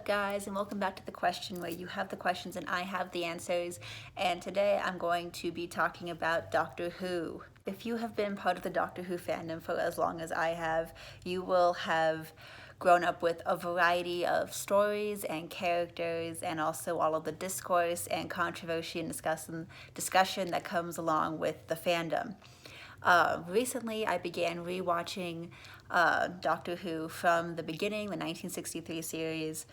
guys, and welcome back to The Question, where you have the questions and I have the answers. And today I'm going to be talking about Doctor Who. If you have been part of the Doctor Who fandom for as long as I have, you will have grown up with a variety of stories and characters, and also all of the discourse and controversy and discussion that comes along with the fandom. Recently, I began rewatching Doctor Who from the beginning, the 1963 series,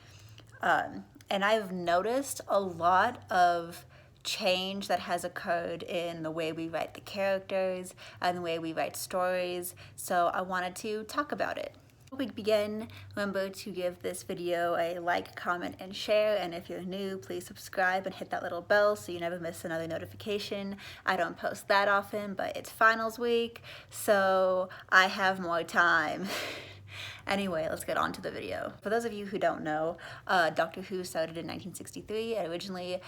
and I've noticed a lot of change that has occurred in the way we write the characters and the way we write stories, so I wanted to talk about it. Before we begin, remember to give this video a like, comment, and share, and if you're new, please subscribe and hit that little bell so you never miss another notification. I don't post that often, but it's finals week, so I have more time. Anyway, let's get on to the video. For those of you who don't know, Doctor Who started in 1963. Originally,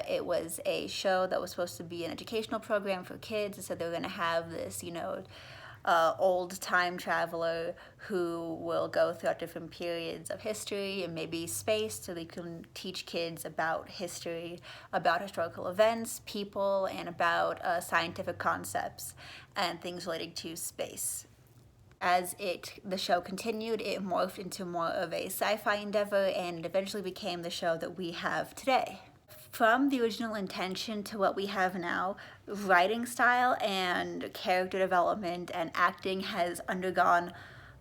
it was a show that was supposed to be an educational program for kids, so they were going to have this, old time traveler who will go throughout different periods of history and maybe space, so they can teach kids about history, about historical events, people, and about scientific concepts and things relating to space. As the show continued, it morphed into more of a sci-fi endeavor, and it eventually became the show that we have today. From the original intention to what we have now, writing style and character development and acting has undergone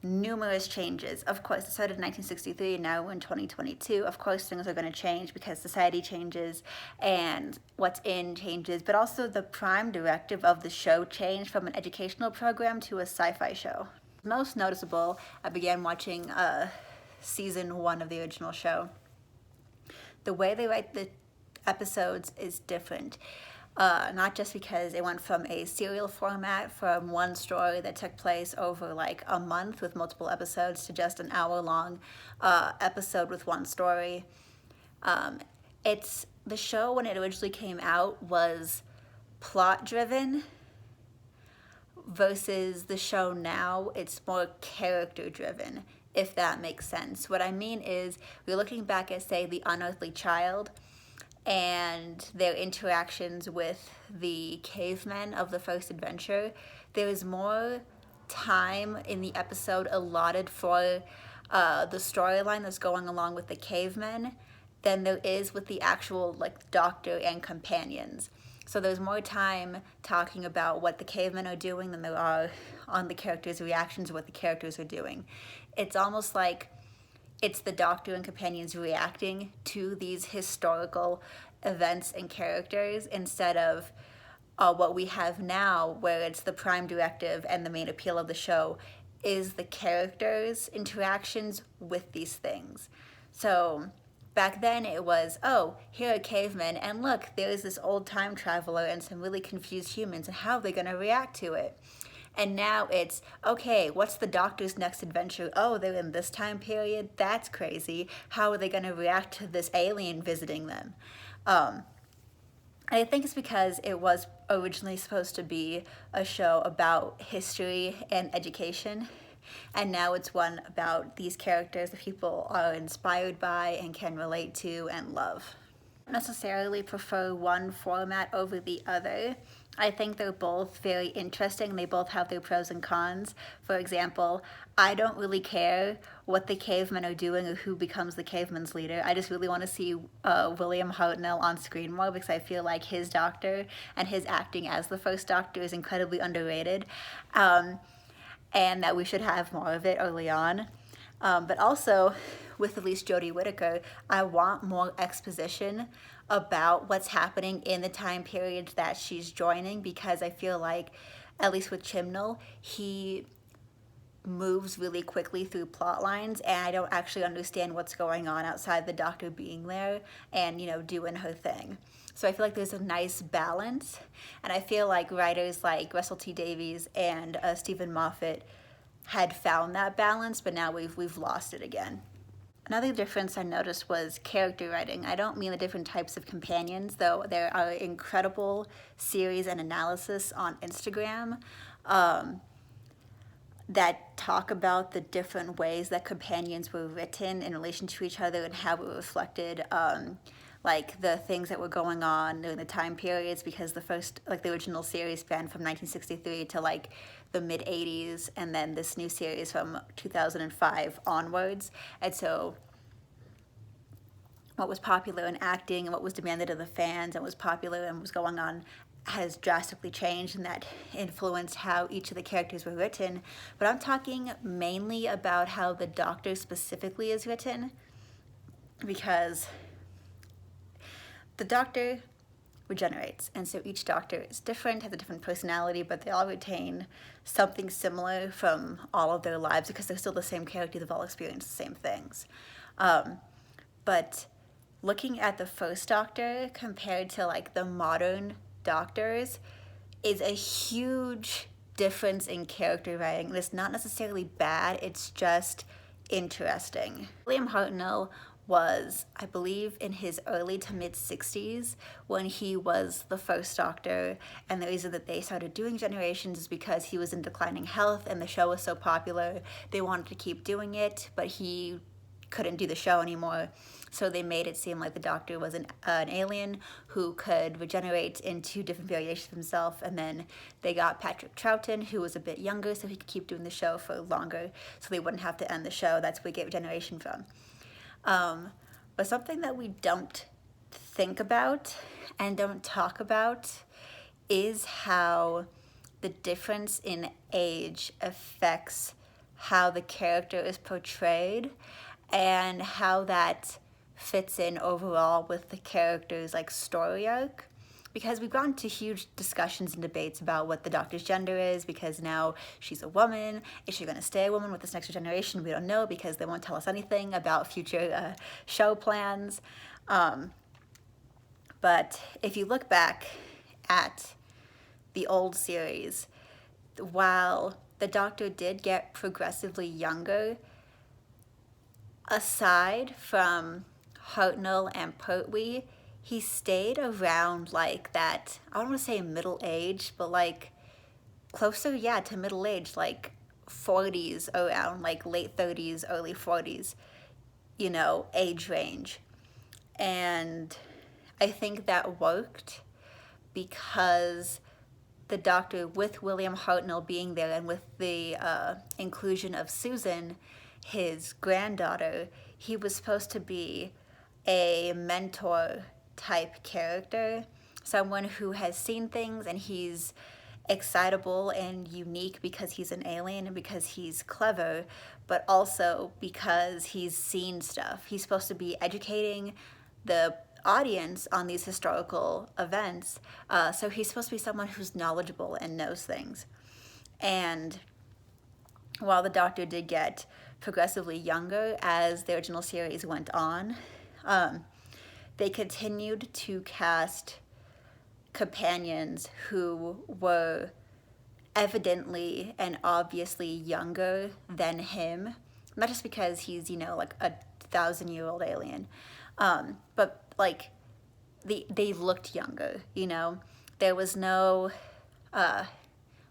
numerous changes. Of course, it started in 1963, and now we're in 2022. Of course, things are going to change because society changes and what's in changes, but also the prime directive of the show changed from an educational program to a sci-fi show. Most noticeable, I began watching season 1 of the original show. The way they write the episodes is different. Not just because it went from a serial format from one story that took place over like a month with multiple episodes to just an hour-long episode with one story. The show, when it originally came out, was plot-driven, versus the show now, it's more character-driven, if that makes sense. What I mean is, we're looking back at, say, The Unearthly Child and their interactions with the cavemen of the first adventure. There is more time in the episode allotted for the storyline that's going along with the cavemen than there is with the actual doctor and companions. So there's more time talking about what the cavemen are doing than there are on the characters' reactions to what the characters are doing. It's almost like it's the doctor and companions reacting to these historical events and characters instead of what we have now, where it's the prime directive and the main appeal of the show is the characters' interactions with these things. So back then it was, oh, here are cavemen, and look, there's this old time traveler and some really confused humans, and how are they going to react to it? And now it's, okay, what's the doctor's next adventure? Oh, they're in this time period? That's crazy. How are they going to react to this alien visiting them? I think it's because it was originally supposed to be a show about history and education, and now it's one about these characters that people are inspired by and can relate to and love. I don't necessarily prefer one format over the other. I think they're both very interesting. They both have their pros and cons. For example, I don't really care what the cavemen are doing or who becomes the caveman's leader. I just really want to see William Hartnell on screen more, because I feel like his doctor and his acting as the first doctor is incredibly underrated, and that we should have more of it early on. But also, with at least Jodie Whittaker, I want more exposition about what's happening in the time period that she's joining, because I feel like, at least with Chibnall, he moves really quickly through plot lines, and I don't actually understand what's going on outside the doctor being there and, doing her thing. So I feel like there's a nice balance, and I feel like writers like Russell T Davies and Stephen Moffat had found that balance, but now we've lost it again. Another difference I noticed was character writing. I don't mean the different types of companions, though there are incredible series and analysis on Instagram that talk about the different ways that companions were written in relation to each other and how it reflected like the things that were going on during the time periods, because the first, like the original series spanned from 1963 to like the mid 80s, and then this new series from 2005 onwards. And so what was popular in acting and what was demanded of the fans and what was popular and what was going on has drastically changed, and that influenced how each of the characters were written. But I'm talking mainly about how the Doctor specifically is written, because the Doctor regenerates, and so each Doctor is different, has a different personality, but they all retain something similar from all of their lives because they're still the same character. They've all experienced the same things. But looking at the first Doctor compared to like the modern Doctors is a huge difference in character writing. And it's not necessarily bad, it's just interesting. William Hartnell was, I believe, in his early to mid 60s when he was the first Doctor, and the reason that they started doing Generations is because he was in declining health and the show was so popular. They wanted to keep doing it, but he couldn't do the show anymore. So they made it seem like the Doctor was an alien who could regenerate into different variations of himself. And then they got Patrick Troughton, who was a bit younger, so he could keep doing the show for longer, so they wouldn't have to end the show. That's where we get regeneration from. But something that we don't think about and don't talk about is how the difference in age affects how the character is portrayed and how that fits in overall with the character's like story arc. Because we've gone to huge discussions and debates about what the Doctor's gender is, because now she's a woman. Is she going to stay a woman with this next generation? We don't know, because they won't tell us anything about future show plans. But if you look back at the old series, while the Doctor did get progressively younger, aside from Hartnell and Pertwee, he stayed around like that, I don't want to say middle age, but like closer, yeah, to middle age, like 40s, around like late 30s, early 40s, you know, age range. And I think that worked because the Doctor, with William Hartnell being there and with the inclusion of Susan, his granddaughter, he was supposed to be a mentor type character, someone who has seen things and he's excitable and unique because he's an alien and because he's clever, but also because he's seen stuff. He's supposed to be educating the audience on these historical events, so he's supposed to be someone who's knowledgeable and knows things. And while the Doctor did get progressively younger as the original series went on, they continued to cast companions who were evidently and obviously younger than him, not just because he's, you know, like a 1,000-year-old alien, but like they looked younger, you know. There was no,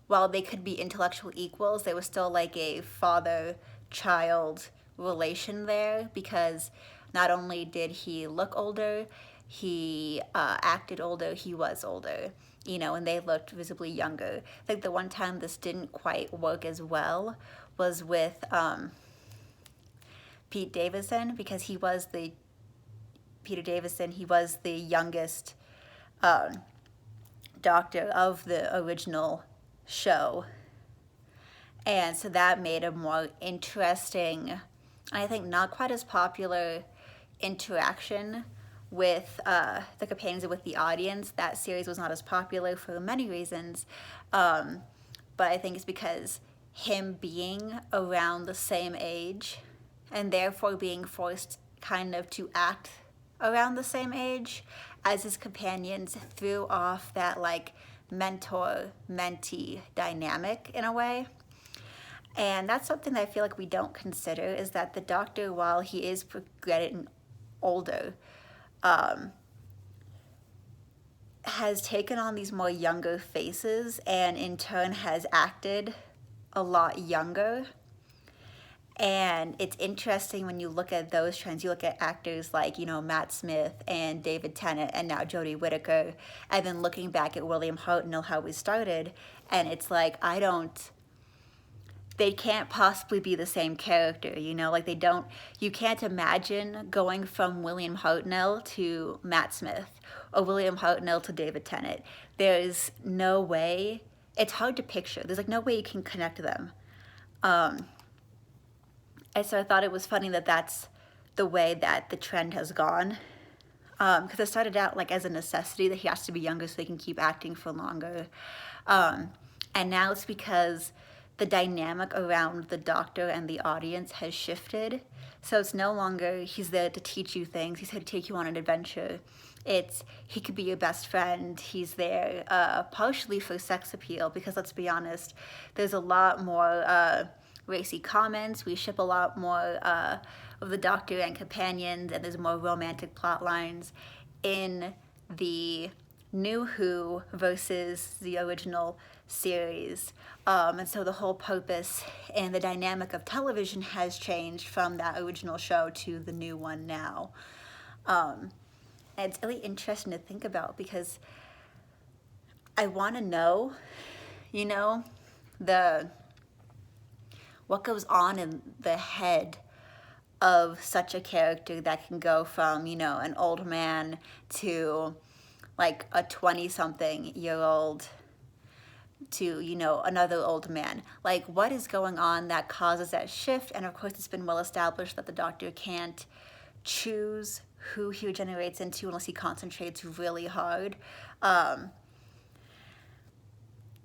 while they could be intellectual equals, there was still like a father-child relation there, because not only did he look older, he acted older, he was older, you know, and they looked visibly younger. I think the one time this didn't quite work as well was with Pete Davidson, because he was the youngest Doctor of the original show. And so that made a more interesting, I think not quite as popular interaction with the companions and with the audience. That series was not as popular for many reasons, but I think it's because him being around the same age and therefore being forced kind of to act around the same age as his companions threw off that like mentor-mentee dynamic in a way. And that's something that I feel like we don't consider, is that the Doctor, while he is getting older, has taken on these more younger faces and in turn has acted a lot younger. And it's interesting when you look at those trends, you look at actors like, you know, Matt Smith and David Tennant and now Jodie Whittaker, and then looking back at William Hartnell, how we started, and it's like, they can't possibly be the same character, you know, like you can't imagine going from William Hartnell to Matt Smith or William Hartnell to David Tennant. There's no way, it's hard to picture. There's like no way you can connect them. And so I thought it was funny that that's the way that the trend has gone. Because it started out like as a necessity that he has to be younger so he can keep acting for longer. And now it's because the dynamic around the Doctor and the audience has shifted. So it's no longer he's there to teach you things, he's here to take you on an adventure. It's he could be your best friend, he's there partially for sex appeal, because let's be honest, there's a lot more racy comments, we ship a lot more of the Doctor and companions, and there's more romantic plot lines in the New Who versus the original series. And so the whole purpose and the dynamic of television has changed from that original show to the new one now. And it's really interesting to think about, because I want to know, you know, what goes on in the head of such a character that can go from, you know, an old man to like a 20-something-year-old to, you know, another old man. Like, what is going on that causes that shift? And of course, it's been well established that the Doctor can't choose who he regenerates into unless he concentrates really hard.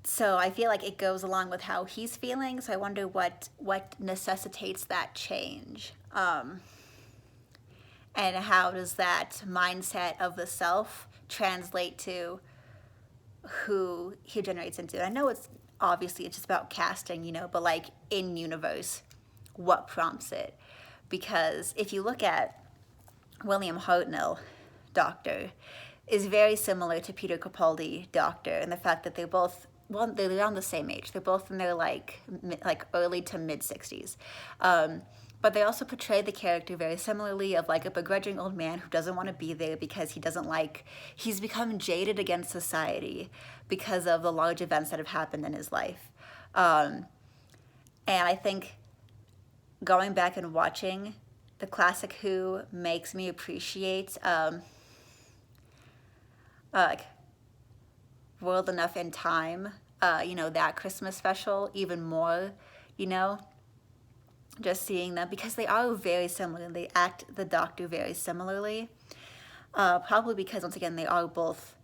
So I feel like it goes along with how he's feeling. So I wonder what necessitates that change. And how does that mindset of the self translate to who he generates into? I know it's just about casting, you know, but like in universe, what prompts it? Because if you look at William Hartnell, Doctor, is very similar to Peter Capaldi, Doctor, and the fact that they're around the same age. They're both in their like early to mid 60s. But they also portray the character very similarly, of like a begrudging old man who doesn't want to be there because he's become jaded against society because of the large events that have happened in his life. And I think going back and watching the classic Who makes me appreciate World Enough in Time, you know, that Christmas special even more, you know, just seeing them, because they are very similar. They act the Doctor very similarly, probably because, once again, they are both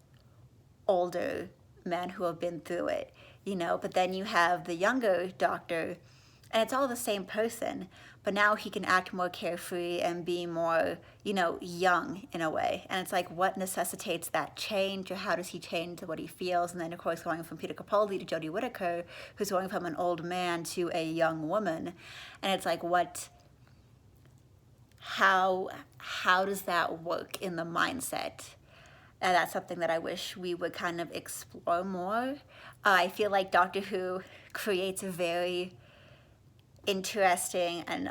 older men who have been through it, you know. But then you have the younger Doctor, and it's all the same person, but now he can act more carefree and be more, you know, young in a way. And it's like, what necessitates that change, or how does he change to what he feels? And then, of course, going from Peter Capaldi to Jodie Whittaker, who's going from an old man to a young woman. And it's like, how does that work in the mindset? And that's something that I wish we would kind of explore more. I feel like Doctor Who creates a very interesting and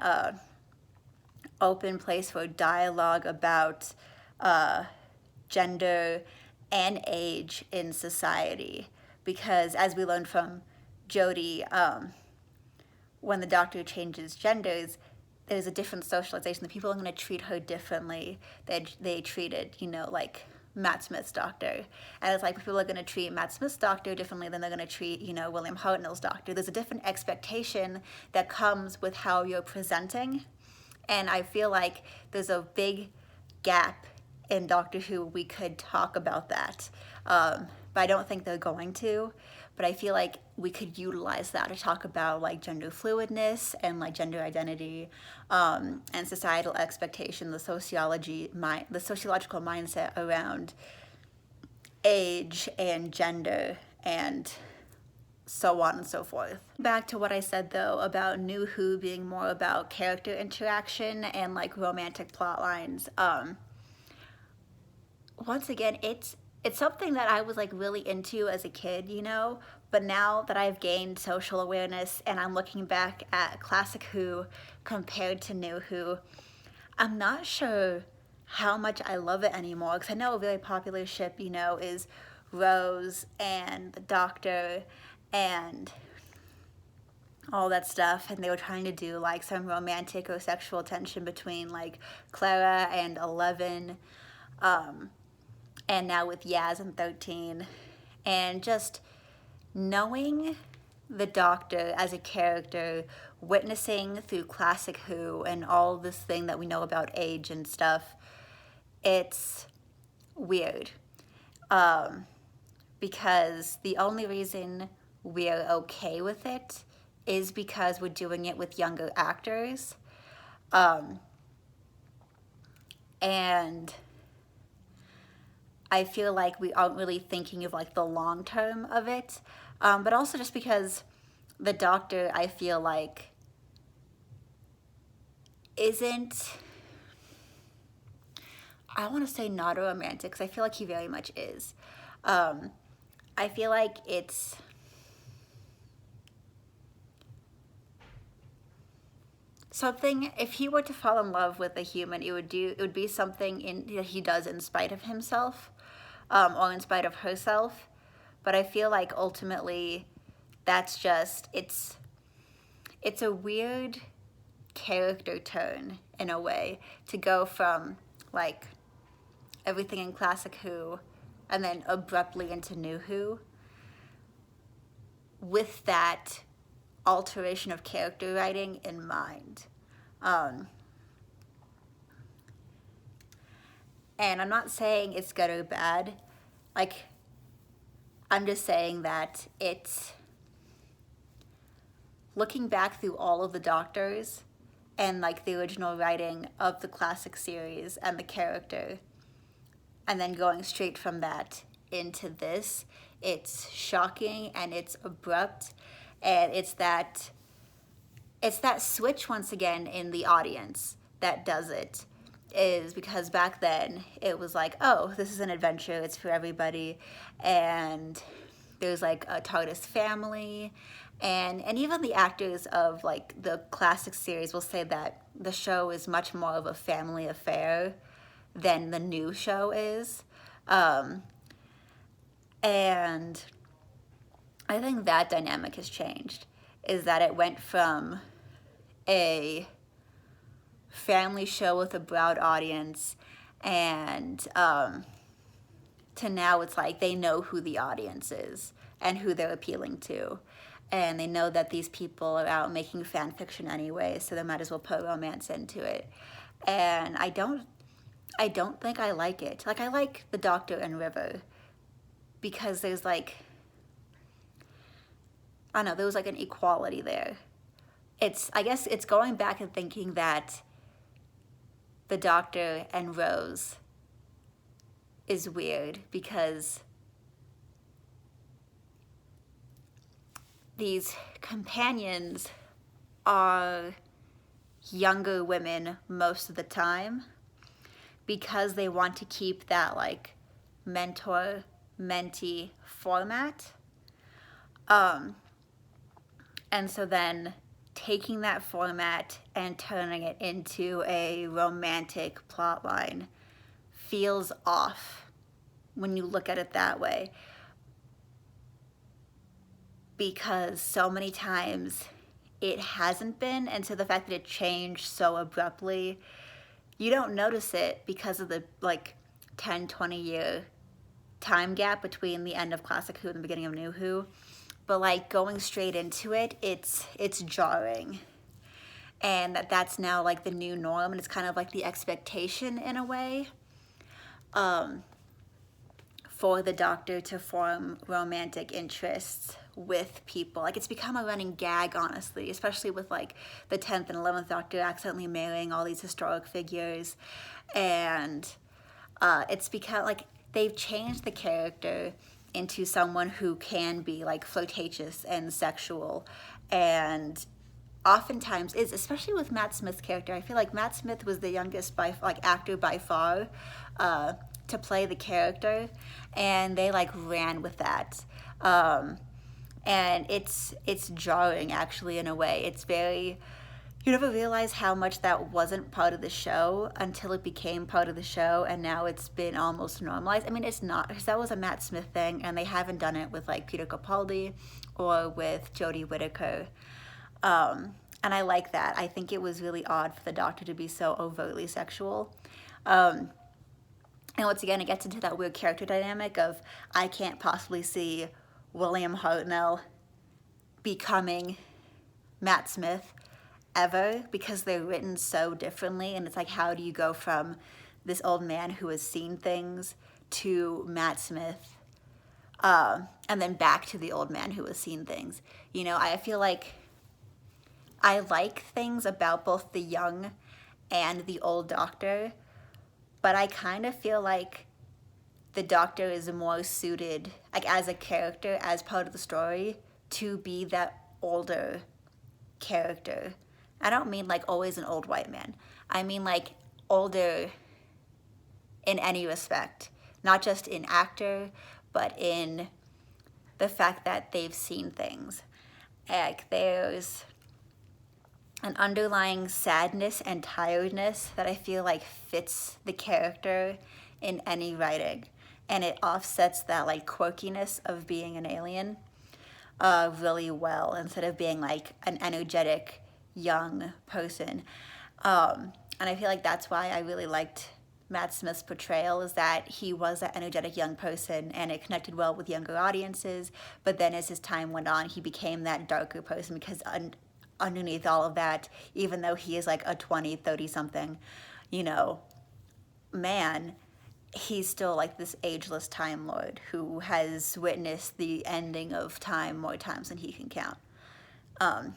open place for dialogue about gender and age in society, because as we learned from Jodie, when the Doctor changes genders, there's a different socialization. The people are going to treat her differently than they treated, you know, like Matt Smith's Doctor. And it's like, people are going to treat Matt Smith's Doctor differently than they're going to treat, you know, William Hartnell's Doctor. There's a different expectation that comes with how you're presenting. And I feel like there's a big gap in Doctor Who. We could talk about that. But I don't think they're going to. But I feel like we could utilize that to talk about like gender fluidness and like gender identity, and societal expectation, the sociological mindset around age and gender and so on and so forth. Back to what I said though about New Who being more about character interaction and like romantic plot lines. Once again, it's something that I was like really into as a kid, but now that I've gained social awareness and I'm looking back at classic Who compared to new Who, I'm not sure how much I love it anymore, because I know a very popular ship, is Rose and the Doctor and all that stuff, and they were trying to do like some romantic or sexual tension between like Clara and 11, and now with Yaz and 13, and just knowing the Doctor as a character, witnessing through classic Who and all this thing that we know about age and stuff, it's weird. Because the only reason we're okay with it is because we're doing it with younger actors. And I feel like we aren't really thinking of like the long term of it. But also just because the Doctor, I feel like, isn't, I want to say not a romantic, because I feel like he very much is. I feel like it's something, if he were to fall in love with a human, it would be something that he does in spite of himself, or in spite of herself. But I feel like ultimately that's just, it's a weird character turn in a way, to go from like everything in classic Who and then abruptly into new Who with that alteration of character writing in mind. And I'm not saying it's good or bad. Like, I'm just saying that it's looking back through all of the Doctors and like the original writing of the classic series and the character, and then going straight from that into this, it's shocking and it's abrupt, and it's that switch once again in the audience that does it. Is because back then it was like, oh, this is an adventure, it's for everybody, and there's like a TARDIS family, and even the actors of like the classic series will say that the show is much more of a family affair than the new show is. And I think that dynamic has changed, is that it went from a family show with a broad audience, and to now it's like they know who the audience is and who they're appealing to, and they know that these people are out making fan fiction anyway, so they might as well put romance into it. And I don't think I like it. Like, I like the Doctor and River because there's like, I don't know, there was like an equality there. I guess it's going back and thinking that the Doctor and Rose is weird because these companions are younger women most of the time, because they want to keep that like mentor-mentee format. And so then taking that format and turning it into a romantic plotline feels off when you look at it that way, because so many times it hasn't been, and so the fact that it changed so abruptly, you don't notice it because of the like 10-20 year time gap between the end of classic Who and the beginning of new Who. But like going straight into it, it's jarring, and that's now like the new norm, and it's kind of like the expectation in a way, for the Doctor to form romantic interests with people. Like, it's become a running gag, honestly, especially with like the 10th and 11th Doctor accidentally marrying all these historic figures, and it's become like they've changed the character into someone who can be like flirtatious and sexual, and oftentimes is, especially with Matt Smith's character. I feel like Matt Smith was the youngest actor by far to play the character, and they like ran with that. And it's jarring actually in a way. It's very, you never realize how much that wasn't part of the show until it became part of the show, and now it's been almost normalized. I mean, it's not, because that was a Matt Smith thing, and they haven't done it with like Peter Capaldi or with Jodie Whittaker. And I like that. I think it was really odd for the Doctor to be so overtly sexual. And once again, it gets into that weird character dynamic of I can't possibly see William Hartnell becoming Matt Smith ever, because they're written so differently. And it's like, how do you go from this old man who has seen things to Matt Smith, and then back to the old man who has seen things? You know, I feel like I like things about both the young and the old Doctor, but I kind of feel like the Doctor is more suited, like as a character, as part of the story, to be that older character. I don't mean like always an old white man. I mean like older in any respect, not just in actor, but in the fact that they've seen things. Like there's an underlying sadness and tiredness that I feel like fits the character in any writing. And it offsets that like quirkiness of being an alien really well, instead of being like an energetic young person. And I feel like that's why I really liked Matt Smith's portrayal, is that he was that energetic young person and it connected well with younger audiences. But then as his time went on, he became that darker person, because underneath all of that, even though he is like a 20, 30 something, you know, man, he's still like this ageless Time Lord who has witnessed the ending of time more times than he can count. And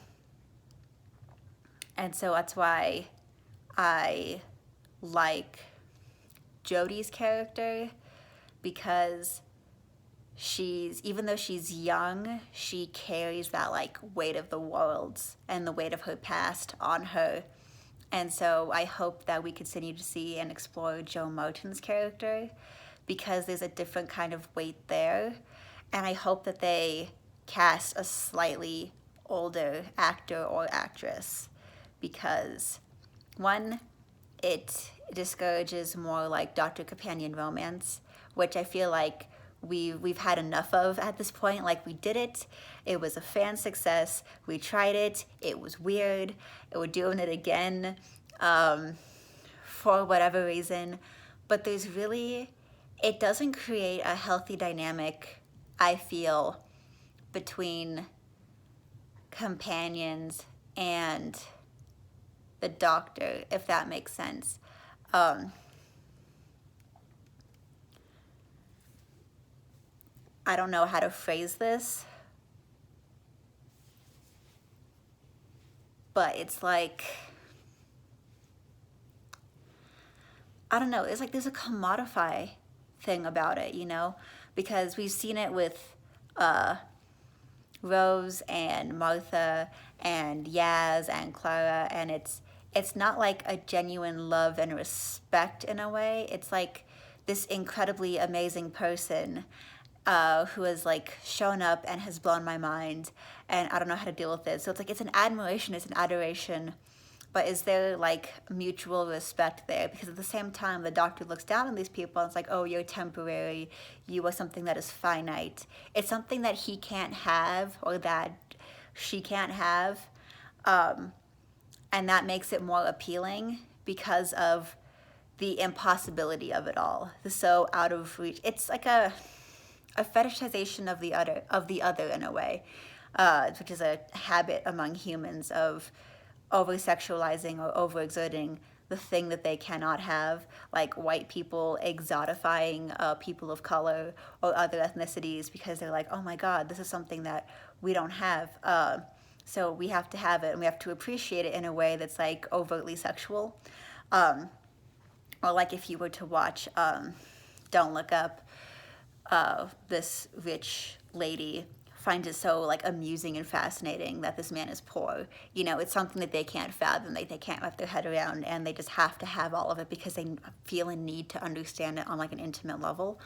so that's why I like Jodie's character, because she's, even though she's young, she carries that like weight of the worlds and the weight of her past on her. And so I hope that we continue to see and explore Jo Martin's character, because there's a different kind of weight there. And I hope that they cast a slightly older actor or actress, because one, it discourages more like Doctor Companion romance, which I feel like we've had enough of at this point. Like, we did it. It was a fan success. We tried it. It was weird. We're doing it again for whatever reason. But there's really, it doesn't create a healthy dynamic, I feel, between companions and the Doctor, if that makes sense. I don't know how to phrase this, but it's like, I don't know, it's like there's a commodify thing about it, you know? Because we've seen it with Rose and Martha and Yaz and Clara, and it's not like a genuine love and respect in a way. It's like this incredibly amazing person who has like shown up and has blown my mind, and I don't know how to deal with it. So it's like, it's an admiration, it's an adoration, but is there like mutual respect there? Because at the same time, the Doctor looks down on these people and it's like, oh, you're temporary, you are something that is finite. It's something that he can't have, or that she can't have, and that makes it more appealing because of the impossibility of it all. So out of reach. It's like a fetishization of the other in a way, which is a habit among humans of over-sexualizing or over-exerting the thing that they cannot have, like white people exotifying people of color or other ethnicities, because they're like, oh my God, this is something that we don't have. So we have to have it, and we have to appreciate it in a way that's like overtly sexual. Or like if you were to watch Don't Look Up, this rich lady find it so like amusing and fascinating that this man is poor. You know, it's something that they can't fathom, they can't wrap their head around, and they just have to have all of it because they feel a need to understand it on like an intimate level.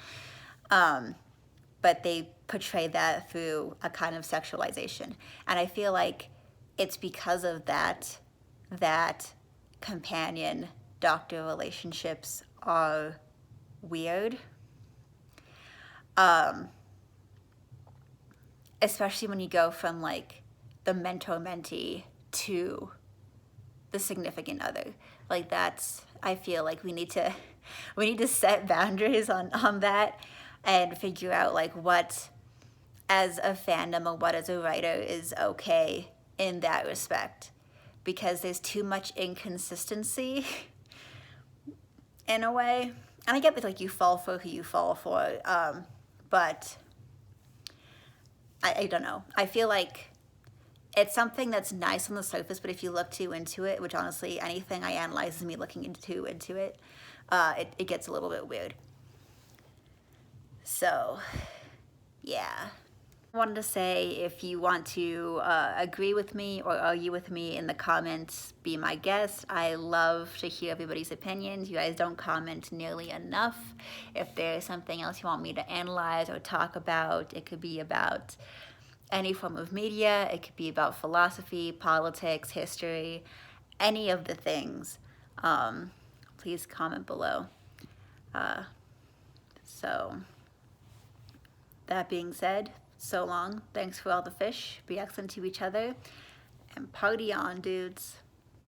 But they portray that through a kind of sexualization. And I feel like it's because of that that companion doctor relationships are weird. Especially when you go from like the mentor-mentee to the significant other. Like that's, I feel like we need to set boundaries on that and figure out like what as a fandom or what as a writer is okay in that respect, because there's too much inconsistency in a way. And I get that like you fall for who you fall for, but I don't know. I feel like it's something that's nice on the surface, but if you look too into it, which honestly anything I analyze is me looking into it, it gets a little bit weird. So yeah. I wanted to say, if you want to agree with me or argue with me in the comments, be my guest. I love to hear everybody's opinions. You guys don't comment nearly enough. If there's something else you want me to analyze or talk about, it could be about any form of media, it could be about philosophy, politics, history, any of the things. Please comment below. So that being said, so long. Thanks for all the fish. Be excellent to each other. And party on, dudes.